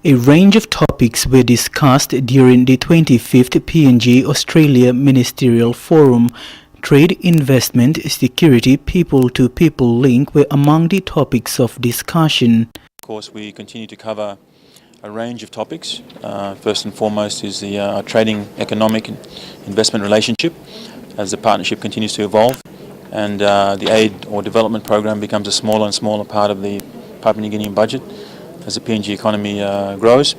A range of topics were discussed during the 25th PNG Australia Ministerial Forum. Trade, investment, security, people-to-people link were among the topics of discussion. Of course, we continue to cover a range of topics. First and foremost is the trading, economic and investment relationship as the partnership continues to evolve, and the aid or development program becomes a smaller and smaller part of the Papua New Guinean budget as the PNG economy grows.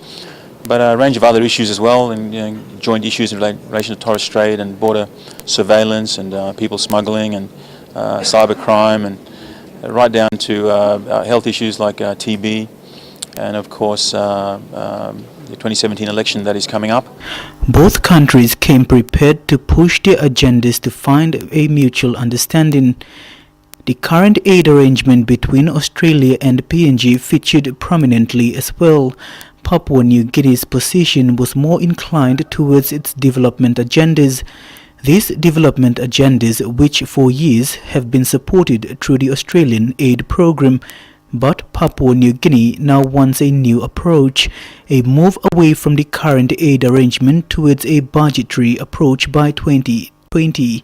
But a range of other issues as well, and joint issues in relation to Torres Strait and border surveillance and people smuggling and cyber crime, and right down to health issues like TB, and of course the 2017 election that is coming up. Both countries came prepared to push their agendas to find a mutual understanding. The current aid arrangement between Australia and PNG featured prominently as well. Papua New Guinea's position was more inclined towards its development agendas. These development agendas, which for years have been supported through the Australian aid program, but Papua New Guinea now wants a new approach, a move away from the current aid arrangement towards a budgetary approach by 2020.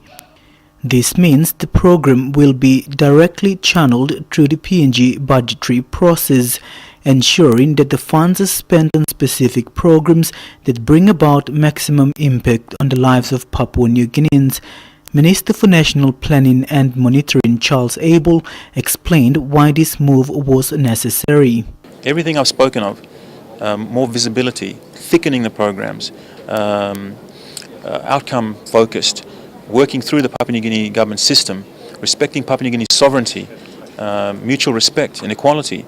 This means the program will be directly channeled through the PNG budgetary process, ensuring that the funds are spent on specific programs that bring about maximum impact on the lives of Papua New Guineans. Minister for National Planning and Monitoring Charles Abel explained why this move was necessary. Everything I've spoken of, more visibility, thickening the programs, outcome focused, working through the Papua New Guinea government system, respecting Papua New Guinea's sovereignty, mutual respect and equality.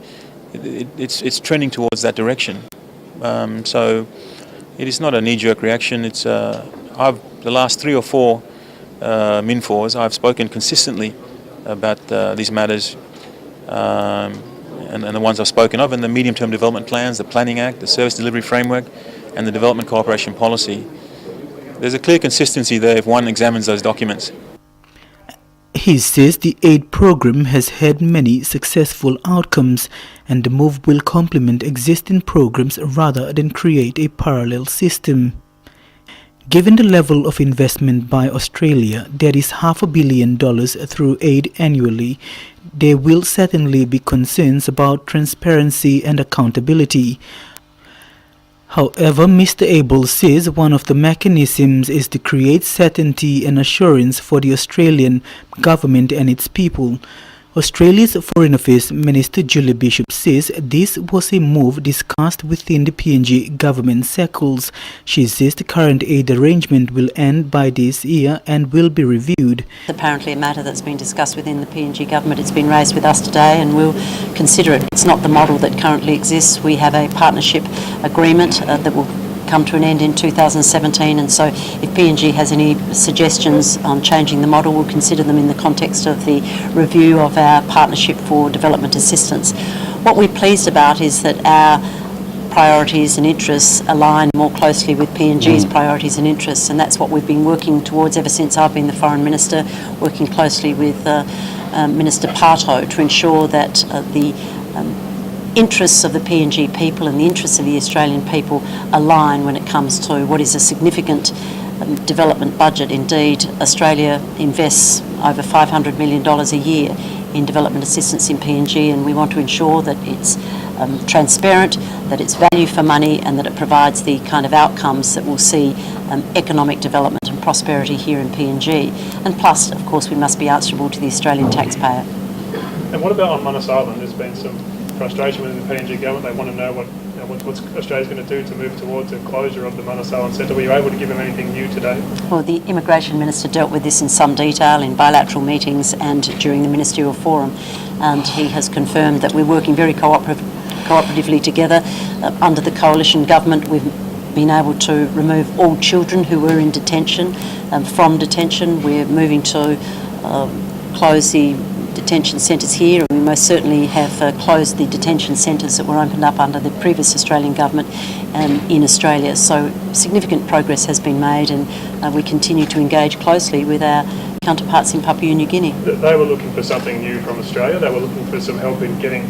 It's trending towards that direction. So it is not a knee-jerk reaction. It's the last 3 or 4 MINFORs, I've spoken consistently about these matters, and the ones I've spoken of, and the medium-term development plans, the Planning Act, the Service Delivery Framework, and the Development Cooperation Policy. There's a clear consistency there if one examines those documents. He says the aid program has had many successful outcomes, and the move will complement existing programs rather than create a parallel system. Given the level of investment by Australia, that is $500 million through aid annually, there will certainly be concerns about transparency and accountability. However, Mr. Abel says one of the mechanisms is to create certainty and assurance for the Australian government and its people. Australia's Foreign Affairs Minister Julie Bishop says this was a move discussed within the PNG government circles. She says the current aid arrangement will end by this year and will be reviewed. Apparently a matter that's been discussed within the PNG government. It's been raised with us today and we'll consider it. It's not the model that currently exists. We have a partnership agreement that will come to an end in 2017, and so if PNG has any suggestions on changing the model, we'll consider them in the context of the review of our partnership for development assistance. What we're pleased about is that our priorities and interests align more closely with PNG's priorities and interests, and that's what we've been working towards ever since I've been the Foreign Minister, working closely with Minister Parto to ensure that the interests of the PNG people and the interests of the Australian people align when it comes to what is a significant development budget. Indeed, Australia invests over $500 million a year in development assistance in PNG, and we want to ensure that it's transparent, that it's value for money, and that it provides the kind of outcomes that will see economic development and prosperity here in PNG. And plus, of course, we must be answerable to the Australian taxpayer. And what about on Manus Island? There's been some frustration within the PNG government. They want to know what Australia's going to do to move towards a closure of the Manus Island Centre. Were you able to give them anything new today? Well, the Immigration Minister dealt with this in some detail in bilateral meetings and during the Ministerial Forum, and he has confirmed that we're working very cooperatively together. Under the coalition government, we've been able to remove all children who were in detention from detention. We're moving to close the detention centres here, and we most certainly have closed the detention centres that were opened up under the previous Australian government in Australia. So significant progress has been made, and we continue to engage closely with our counterparts in Papua New Guinea. They were looking for something new from Australia. They were looking for some help in getting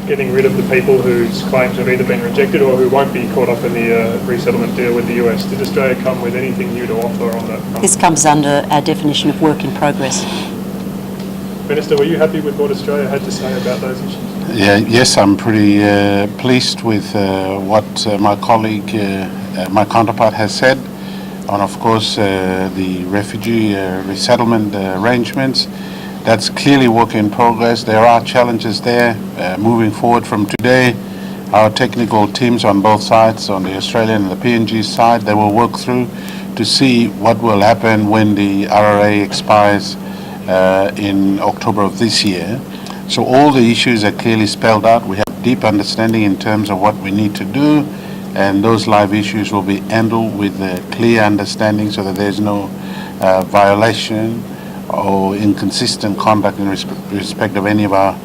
getting rid of the people whose claims have either been rejected or who won't be caught up in the resettlement deal with the US. Did Australia come with anything new to offer on that front? This comes under our definition of work in progress. Minister, were you happy with what Australia had to say about those issues? Yes, I'm pretty pleased with what my colleague, my counterpart has said on, of course, the refugee resettlement arrangements. That's clearly work in progress. There are challenges there. Moving forward from today, our technical teams on both sides, on the Australian and the PNG side, they will work through to see what will happen when the RRA expires in October of this year. So all the issues are clearly spelled out. We have deep understanding in terms of what we need to do, and those live issues will be handled with a clear understanding so that there's no violation or inconsistent conduct in respect of any of our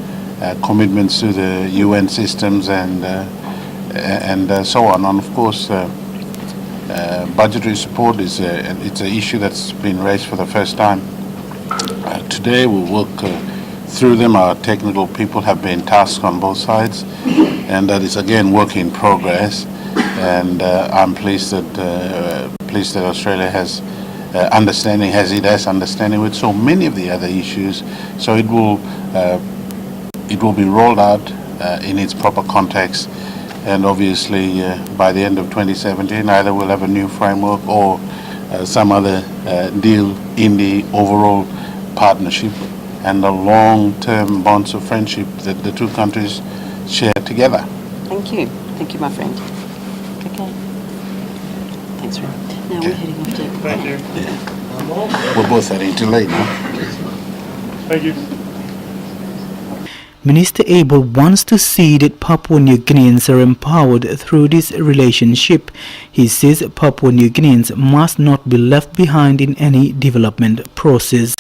commitments to the UN systems and so on. And of course, budgetary support is it's an issue that's been raised for the first time. Today we'll work through them. Our technical people have been tasked on both sides, and that is again work in progress. And I'm pleased that Australia has understanding with so many of the other issues. So it will be rolled out in its proper context, and obviously by the end of 2017, either we'll have a new framework or some other deal in the overall partnership and the long-term bonds of friendship that the two countries share together. Thank you, my friend. Okay. Thanks, Ray. Now Okay. we're heading off to... Thank you. We're both heading too late now. Thank you. Minister Abel wants to see that Papua New Guineans are empowered through this relationship. He says Papua New Guineans must not be left behind in any development process.